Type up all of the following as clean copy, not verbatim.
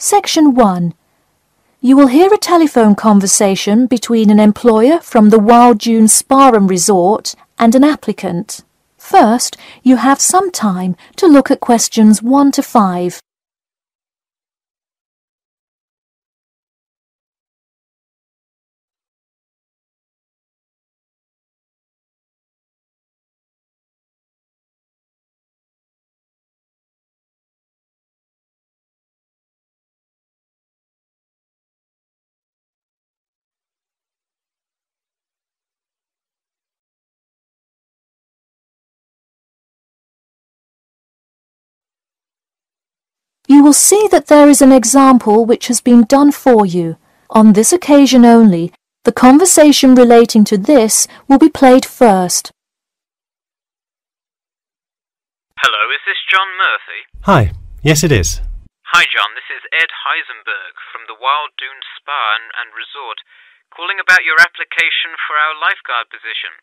Section 1. You will hear a telephone conversation between an employer from the Wild Dune Spa and Resort and an applicant. First, you have some time to look at questions 1 to 5. You will see that there is an example which has been done for you. On this occasion only, the conversation relating to this will be played first. Hello, is this John Murphy? Hi, yes it is. Hi John, this is Ed Heisenberg from the Wild Dune Spa and Resort, calling about your application for our lifeguard position.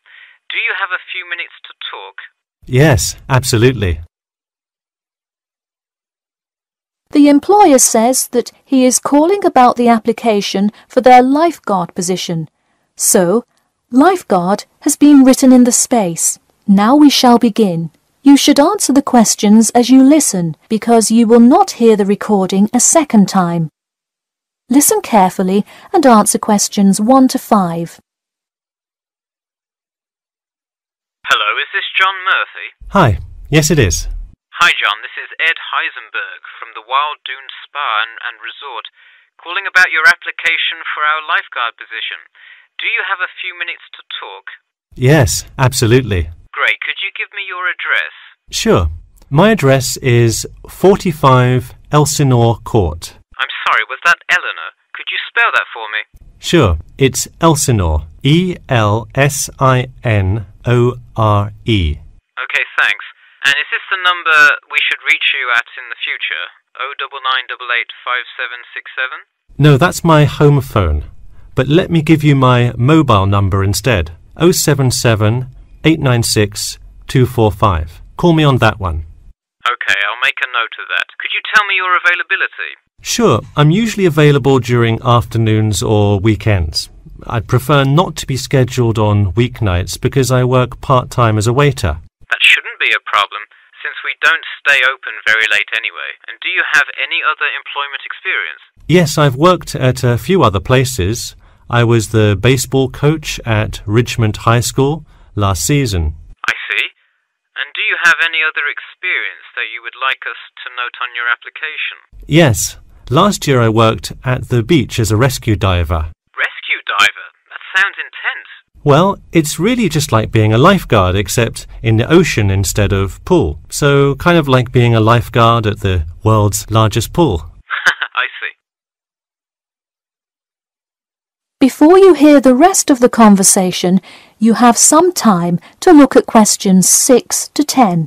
Do you have a few minutes to talk? Yes, absolutely. The employer says that he is calling about the application for their lifeguard position. So, lifeguard has been written in the space. Now we shall begin. You should answer the questions as you listen, because you will not hear the recording a second time. Listen carefully and answer questions 1 to 5. Hello, is this John Murphy? Hi, yes it is. Hi John, this is Ed Heisenberg from the Wild Dune Spa and Resort, calling about your application for our lifeguard position. Do you have a few minutes to talk? Yes, absolutely. Great, could you give me your address? Sure. My address is 45 Elsinore Court. I'm sorry, was that Eleanor? Could you spell that for me? Sure, it's Elsinore. Elsinore. Okay, thanks. And is this the number we should reach you at in the future? 099885767? No, that's my home phone. But let me give you my mobile number instead. 077 896 245. Call me on that one. Okay, I'll make a note of that. Could you tell me your availability? Sure, I'm usually available during afternoons or weekends. I'd prefer not to be scheduled on weeknights because I work part-time as a waiter. That shouldn't be a problem, since we don't stay open very late anyway. And do you have any other employment experience? Yes, I've worked at a few other places. I was the baseball coach at Richmond High School last season. I see. And do you have any other experience that you would like us to note on your application? Yes. Last year I worked at the beach as a rescue diver. Rescue diver? That sounds intense. Well, it's really just like being a lifeguard, except in the ocean instead of pool. So kind of like being a lifeguard at the world's largest pool. I see. Before you hear the rest of the conversation, you have some time to look at questions 6 to 10.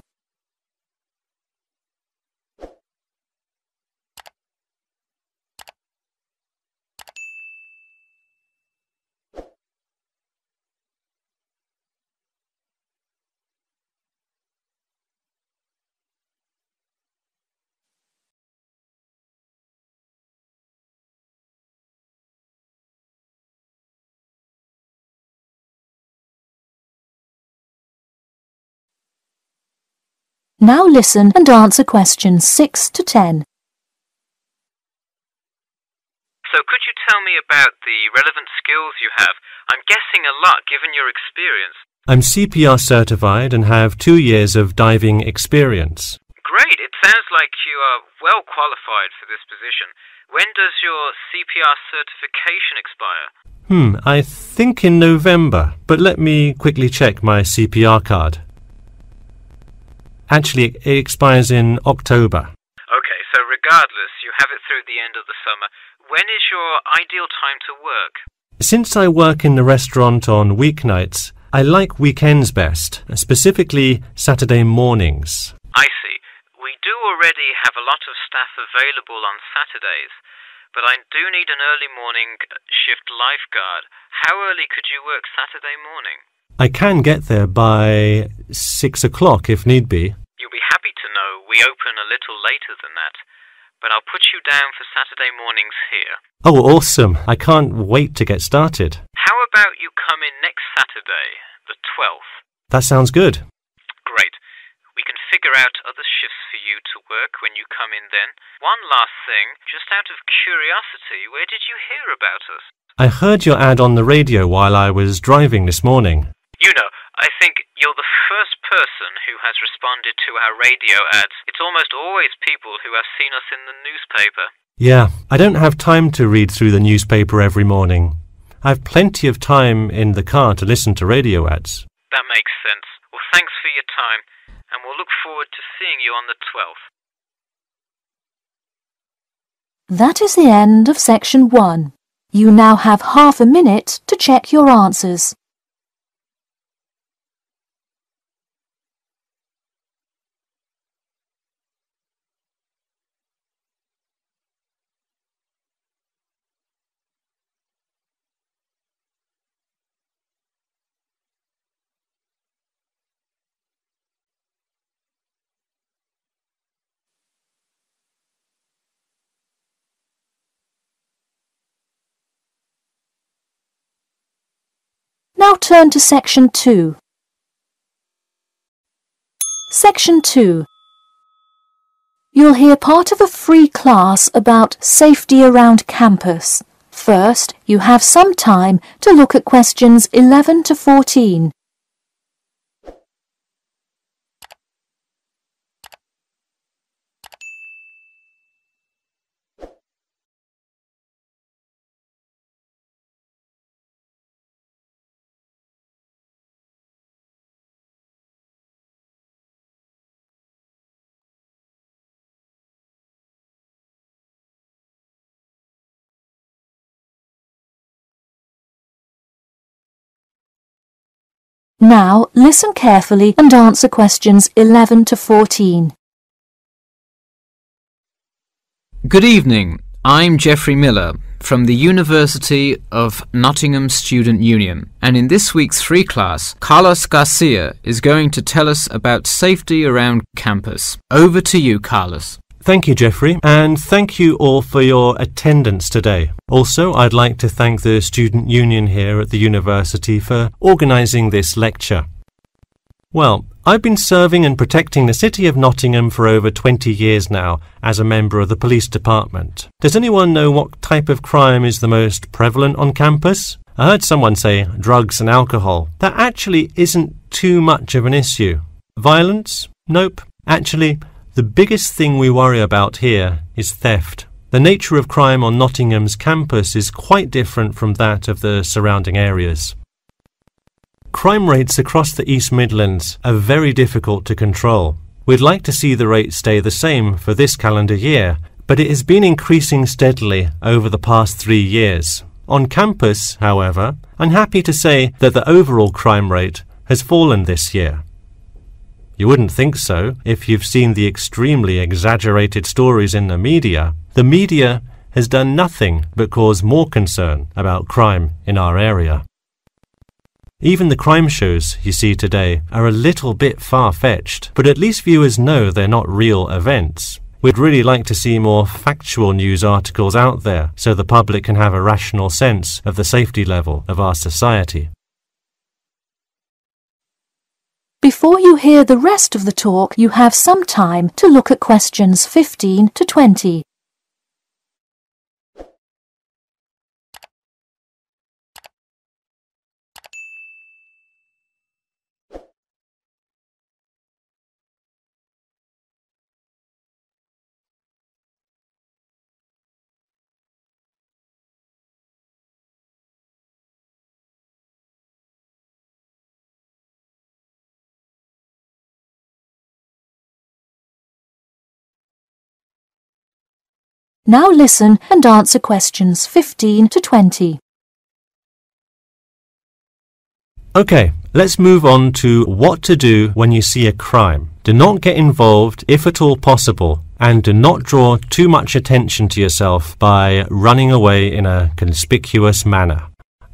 Now listen and answer questions 6 to 10. So could you tell me about the relevant skills you have? I'm guessing a lot given your experience. I'm CPR certified and have 2 years of diving experience. Great, it sounds like you are well qualified for this position. When does your CPR certification expire? I think in November, but let me quickly check my CPR card. Actually, it expires in October. Okay, so regardless, you have it through the end of the summer. When is your ideal time to work? Since I work in the restaurant on weeknights, I like weekends best, specifically Saturday mornings. I see. We do already have a lot of staff available on Saturdays, but I do need an early morning shift lifeguard. How early could you work Saturday morning? I can get there by 6 o'clock if need be. You'll be happy to know we open a little later than that. but I'll put you down for Saturday mornings here. Oh, awesome. I can't wait to get started. How about you come in next Saturday, the 12th? That sounds good. Great. We can figure out other shifts for you to work when you come in then. One last thing, just out of curiosity, where did you hear about us? I heard your ad on the radio while I was driving this morning. You know, I think you're the first person who has responded to our radio ads. It's almost always people who have seen us in the newspaper. Yeah, I don't have time to read through the newspaper every morning. I've plenty of time in the car to listen to radio ads. That makes sense. Well, thanks for your time, and we'll look forward to seeing you on the 12th. That is the end of section 1. You now have half a minute to check your answers. Now turn to section 2. Section 2. You'll hear part of a free class about safety around campus. First, you have some time to look at questions 11 to 14. Now listen carefully and answer questions 11 to 14. Good evening. I'm Geoffrey Miller from the University of Nottingham Student Union, and in this week's free class, Carlos Garcia is going to tell us about safety around campus. Over to you, Carlos. Thank you, Geoffrey, and thank you all for your attendance today. Also, I'd like to thank the Student Union here at the university for organising this lecture. Well, I've been serving and protecting the city of Nottingham for over 20 years now as a member of the police department. Does anyone know what type of crime is the most prevalent on campus? I heard someone say drugs and alcohol. That actually isn't too much of an issue. Violence? Nope. Actually, the biggest thing we worry about here is theft. The nature of crime on Nottingham's campus is quite different from that of the surrounding areas. Crime rates across the East Midlands are very difficult to control. We'd like to see the rate stay the same for this calendar year, but it has been increasing steadily over the past 3 years. On campus, however, I'm happy to say that the overall crime rate has fallen this year. You wouldn't think so if you've seen the extremely exaggerated stories in the media. The media has done nothing but cause more concern about crime in our area. Even the crime shows you see today are a little bit far-fetched, but at least viewers know they're not real events. We'd really like to see more factual news articles out there so the public can have a rational sense of the safety level of our society. Before you hear the rest of the talk, you have some time to look at questions 15 to 20. Now listen and answer questions 15 to 20. Okay, let's move on to what to do when you see a crime. Do not get involved if at all possible, and do not draw too much attention to yourself by running away in a conspicuous manner.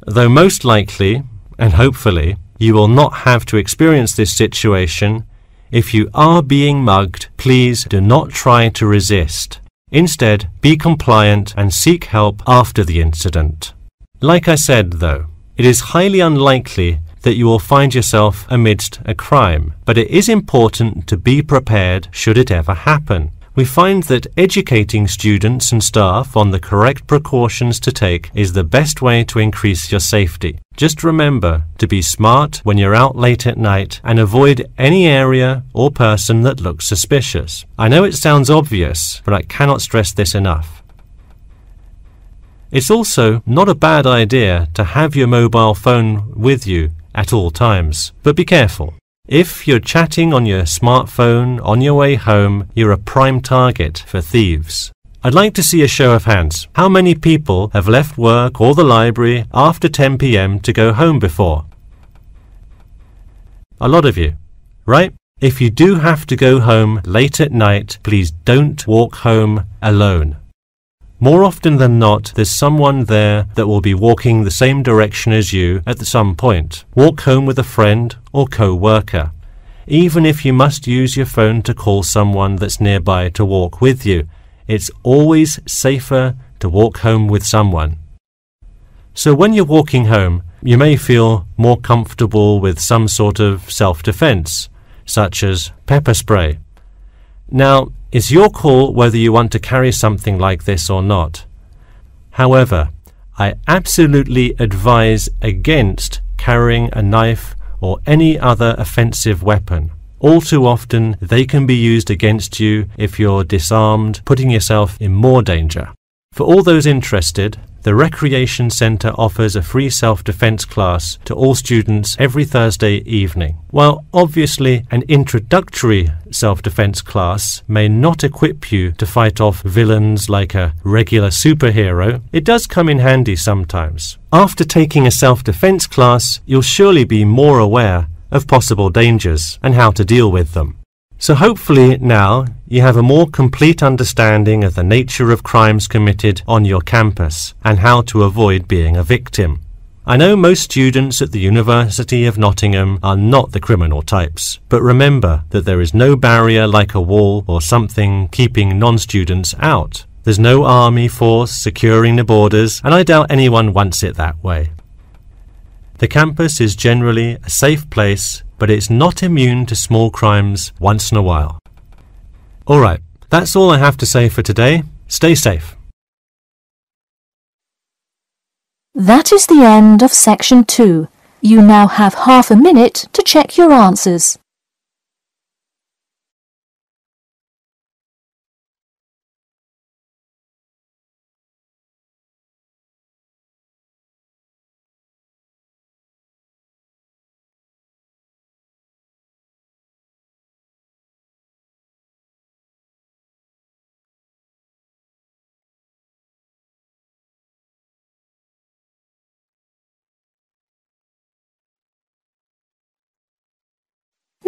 Though most likely, and hopefully, you will not have to experience this situation, if you are being mugged, please do not try to resist. Instead, be compliant and seek help after the incident. Like I said, though, it is highly unlikely that you will find yourself amidst a crime, but it is important to be prepared should it ever happen. We find that educating students and staff on the correct precautions to take is the best way to increase your safety. Just remember to be smart when you're out late at night and avoid any area or person that looks suspicious. I know it sounds obvious, but I cannot stress this enough. It's also not a bad idea to have your mobile phone with you at all times, but be careful. If you're chatting on your smartphone on your way home, you're a prime target for thieves. I'd like to see a show of hands. How many people have left work or the library after 10 p.m. to go home before? A lot of you, right? If you do have to go home late at night, please don't walk home alone. More often than not, there's someone there that will be walking the same direction as you at some point. Walk home with a friend or co-worker. Even if you must use your phone to call someone that's nearby to walk with you, it's always safer to walk home with someone. So when you're walking home, you may feel more comfortable with some sort of self-defense, such as pepper spray. Now, it's your call whether you want to carry something like this or not. However, I absolutely advise against carrying a knife or any other offensive weapon. All too often, they can be used against you if you're disarmed, putting yourself in more danger. For all those interested, the Recreation Centre offers a free self-defense class to all students every Thursday evening. While obviously an introductory self-defense class may not equip you to fight off villains like a regular superhero, it does come in handy sometimes. After taking a self-defense class, you'll surely be more aware of possible dangers and how to deal with them. So hopefully now you have a more complete understanding of the nature of crimes committed on your campus and how to avoid being a victim. I know most students at the University of Nottingham are not the criminal types, but remember that there is no barrier like a wall or something keeping non-students out. There's no army force securing the borders, and I doubt anyone wants it that way. The campus is generally a safe place, but it's not immune to small crimes once in a while. Alright, that's all I have to say for today. Stay safe. That is the end of section 2. You now have half a minute to check your answers.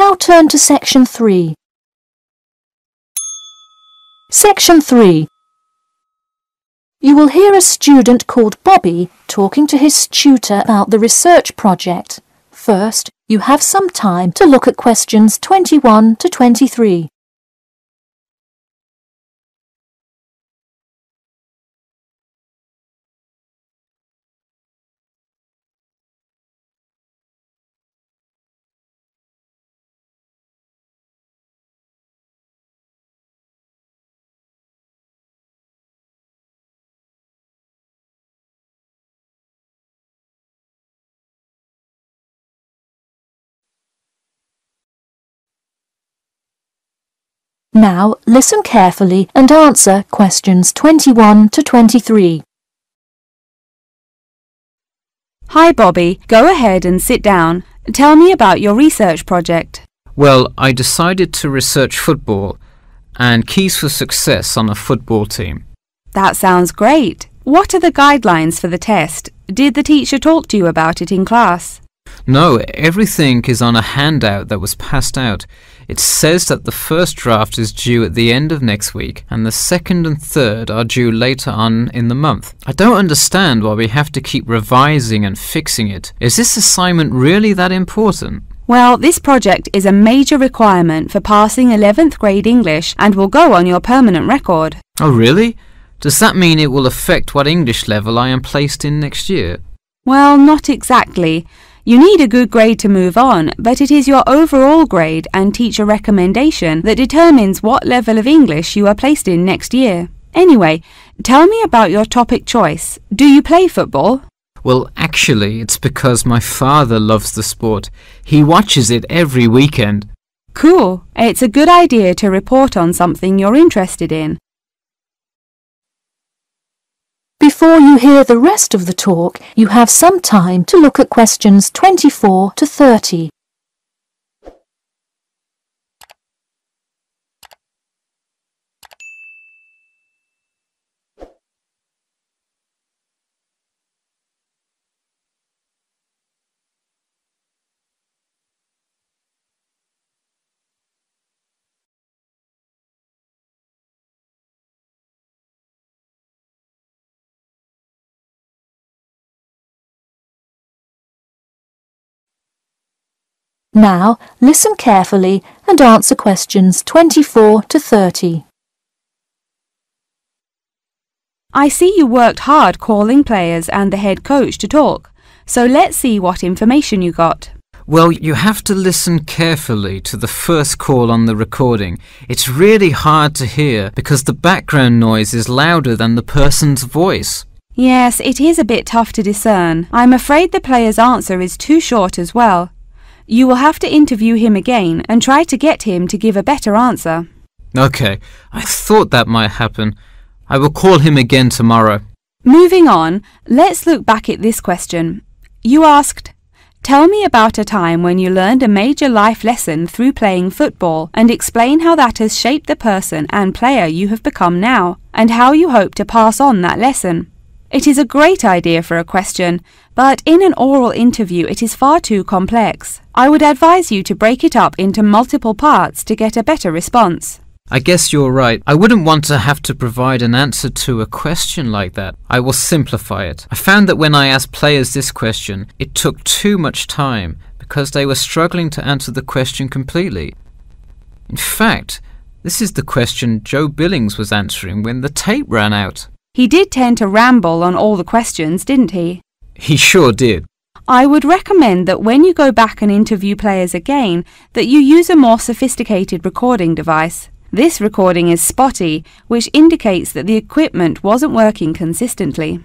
Now turn to section 3. Section 3. You will hear a student called Bobby talking to his tutor about the research project. First, you have some time to look at questions 21 to 23. Now listen carefully and answer questions 21 to 23. Hi Bobby, go ahead and sit down. Tell me about your research project. Well, I decided to research football and keys for success on a football team. That sounds great. What are the guidelines for the test? Did the teacher talk to you about it in class? No, everything is on a handout that was passed out. It says that the first draft is due at the end of next week and the second and third are due later on in the month. I don't understand why we have to keep revising and fixing it. Is this assignment really that important? Well, this project is a major requirement for passing 11th grade English and will go on your permanent record. Oh, really? Does that mean it will affect what English level I am placed in next year? Well, not exactly. You need a good grade to move on, but it is your overall grade and teacher recommendation that determines what level of English you are placed in next year. Anyway, tell me about your topic choice. Do you play football? Well, actually, it's because my father loves the sport. He watches it every weekend. Cool. It's a good idea to report on something you're interested in. Before you hear the rest of the talk, you have some time to look at questions 24 to 30. Now, listen carefully and answer questions 24 to 30. I see you worked hard calling players and the head coach to talk, so let's see what information you got. Well, you have to listen carefully to the first call on the recording. It's really hard to hear because the background noise is louder than the person's voice. Yes, it is a bit tough to discern. I'm afraid the player's answer is too short as well. You will have to interview him again and try to get him to give a better answer. Okay, I thought that might happen. I will call him again tomorrow. Moving on, let's look back at this question. You asked, tell me about a time when you learned a major life lesson through playing football and explain how that has shaped the person and player you have become now and how you hope to pass on that lesson. It is a great idea for a question, but in an oral interview it is far too complex. I would advise you to break it up into multiple parts to get a better response. I guess you're right. I wouldn't want to have to provide an answer to a question like that. I will simplify it. I found that when I asked players this question, it took too much time because they were struggling to answer the question completely. In fact, this is the question Joe Billings was answering when the tape ran out. He did tend to ramble on all the questions, didn't he? He sure did. I would recommend that when you go back and interview players again, that you use a more sophisticated recording device. This recording is spotty, which indicates that the equipment wasn't working consistently.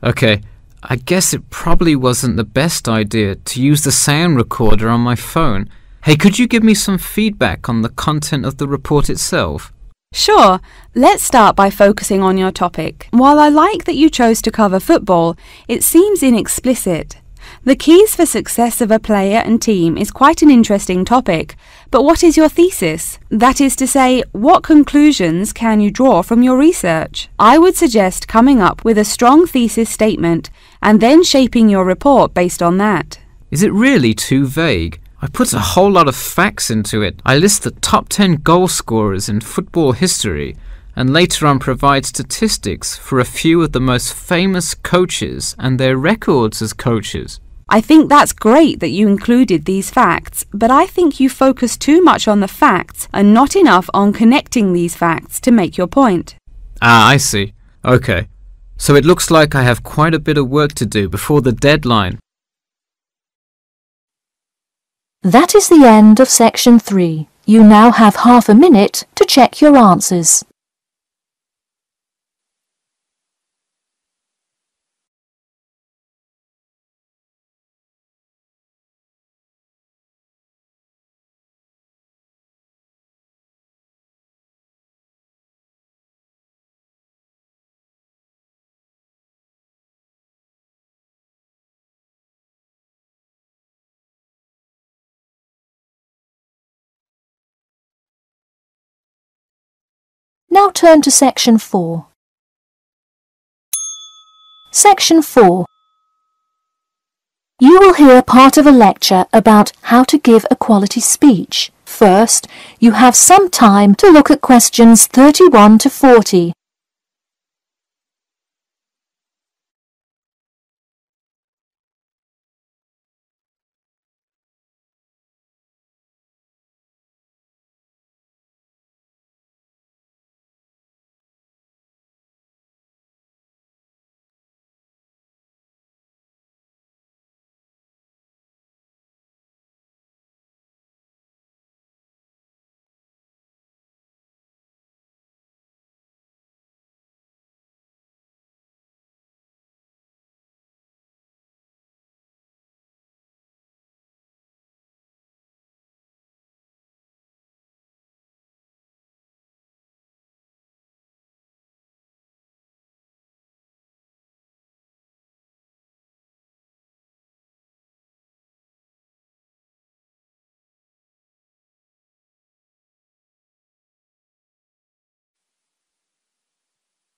Okay, I guess it probably wasn't the best idea to use the sound recorder on my phone. Hey, could you give me some feedback on the content of the report itself? Sure, let's start by focusing on your topic. While I like that you chose to cover football, it seems inexplicit. The keys for success of a player and team is quite an interesting topic, but what is your thesis? That is to say, what conclusions can you draw from your research? I would suggest coming up with a strong thesis statement and then shaping your report based on that. Is it really too vague? I put a whole lot of facts into it. I list the top 10 goal scorers in football history and later on provide statistics for a few of the most famous coaches and their records as coaches. I think that's great that you included these facts, but I think you focus too much on the facts and not enough on connecting these facts to make your point. Ah, I see. Okay. So it looks like I have quite a bit of work to do before the deadline. That is the end of section 3. You now have half a minute to check your answers. Now turn to section 4. Section 4. You will hear part of a lecture about how to give a quality speech. First, you have some time to look at questions 31 to 40.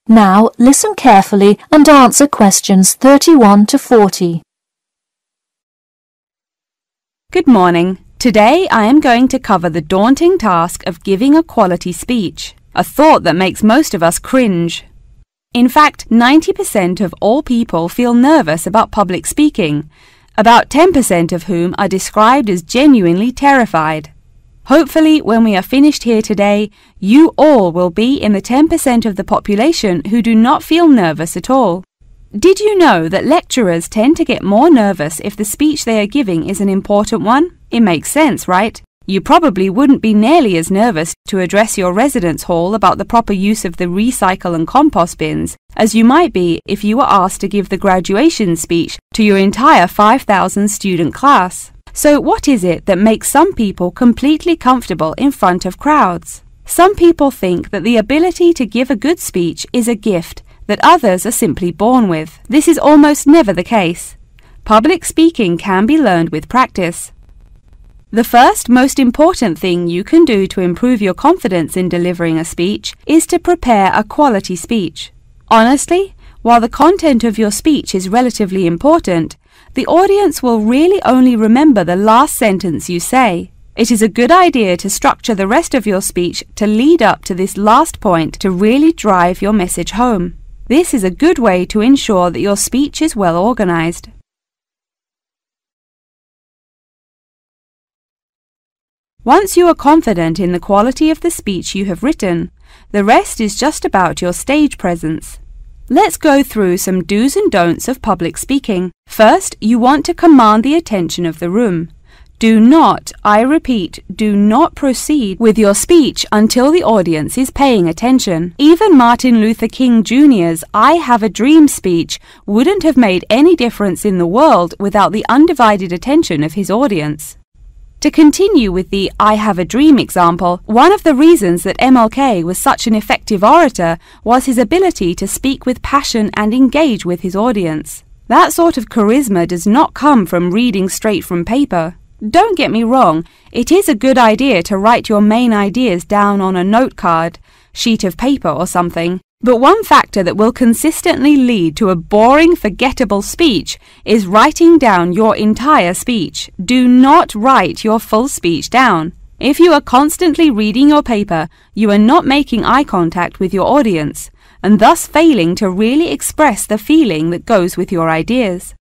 Now listen carefully and answer questions 31 to 40. Good morning. Today I am going to cover the daunting task of giving a quality speech, a thought that makes most of us cringe. In fact, 90% of all people feel nervous about public speaking, about 10% of whom are described as genuinely terrified. Hopefully, when we are finished here today, you all will be in the 10% of the population who do not feel nervous at all. Did you know that lecturers tend to get more nervous if the speech they are giving is an important one? It makes sense, right? You probably wouldn't be nearly as nervous to address your residence hall about the proper use of the recycle and compost bins as you might be if you were asked to give the graduation speech to your entire 5,000 student class. So what is it that makes some people completely comfortable in front of crowds? Some people think that the ability to give a good speech is a gift that others are simply born with. This is almost never the case. Public speaking can be learned with practice. The first most important thing you can do to improve your confidence in delivering a speech is to prepare a quality speech. Honestly, while the content of your speech is relatively important, the audience will really only remember the last sentence you say. It is a good idea to structure the rest of your speech to lead up to this last point to really drive your message home. This is a good way to ensure that your speech is well organized. Once you are confident in the quality of the speech you have written, the rest is just about your stage presence. Let's go through some do's and don'ts of public speaking. First, you want to command the attention of the room. Do not, I repeat, do not proceed with your speech until the audience is paying attention. Even Martin Luther King Jr.'s I Have a Dream speech wouldn't have made any difference in the world without the undivided attention of his audience. To continue with the I Have a Dream example, one of the reasons that MLK was such an effective orator was his ability to speak with passion and engage with his audience. That sort of charisma does not come from reading straight from paper. Don't get me wrong, it is a good idea to write your main ideas down on a note card, sheet of paper or something. But one factor that will consistently lead to a boring, forgettable speech is writing down your entire speech. Do not write your full speech down. If you are constantly reading your paper, you are not making eye contact with your audience, and thus failing to really express the feeling that goes with your ideas.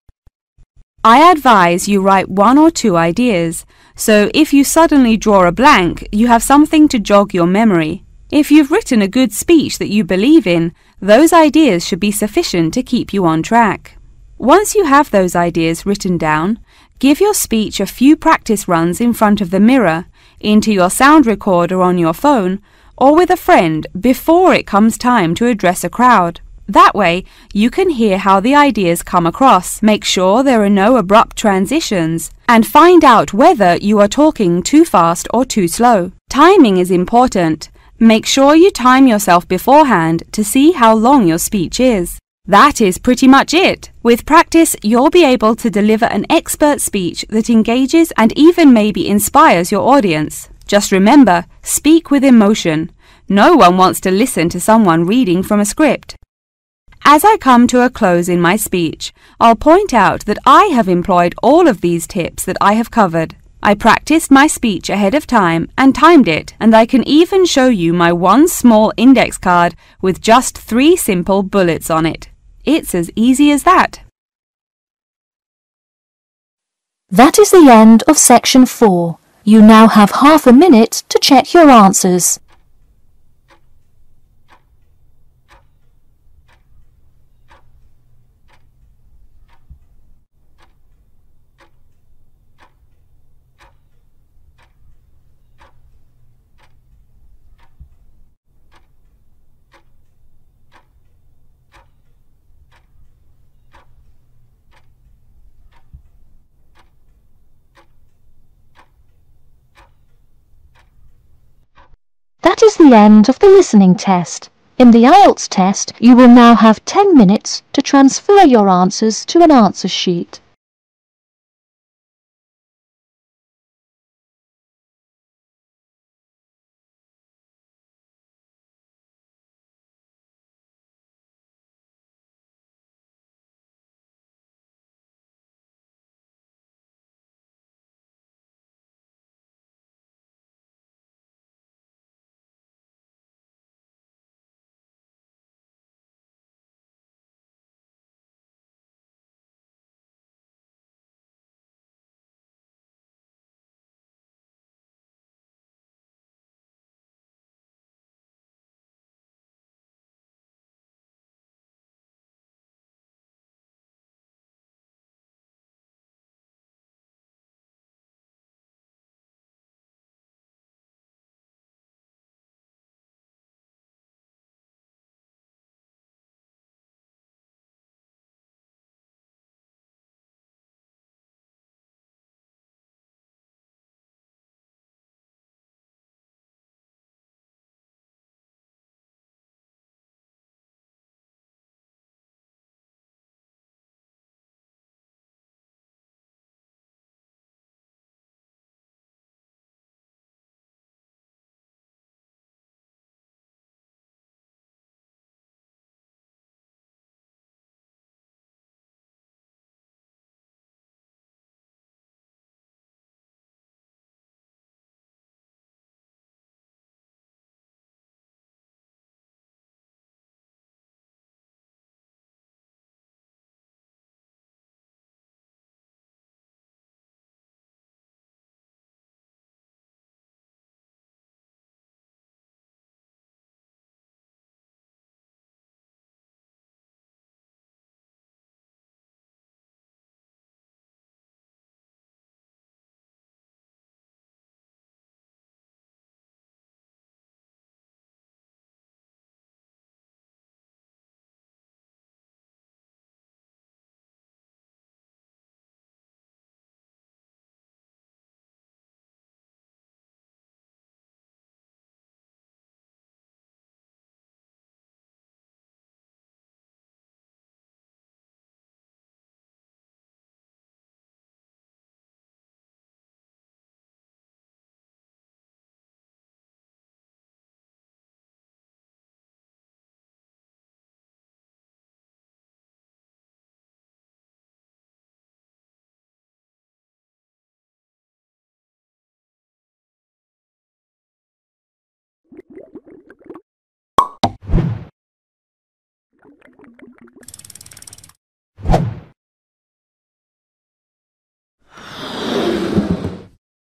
I advise you write 1 or 2 ideas, so if you suddenly draw a blank, you have something to jog your memory. If you've written a good speech that you believe in, those ideas should be sufficient to keep you on track. Once you have those ideas written down, give your speech a few practice runs in front of the mirror, into your sound recorder on your phone, or with a friend before it comes time to address a crowd. That way, you can hear how the ideas come across, make sure there are no abrupt transitions, and find out whether you are talking too fast or too slow. Timing is important. Make sure you time yourself beforehand to see how long your speech is. That is pretty much it. With practice, you'll be able to deliver an expert speech that engages and even maybe inspires your audience. Just remember, speak with emotion. No one wants to listen to someone reading from a script. As I come to a close in my speech, I'll point out that I have employed all of these tips that I have covered. I practiced my speech ahead of time and timed it, and I can even show you my one small index card with just 3 simple bullets on it. It's as easy as that. That is the end of section 4. You now have half a minute to check your answers. That is the end of the listening test. In the Ielts test, you will now have 10 minutes to transfer your answers to an answer sheet.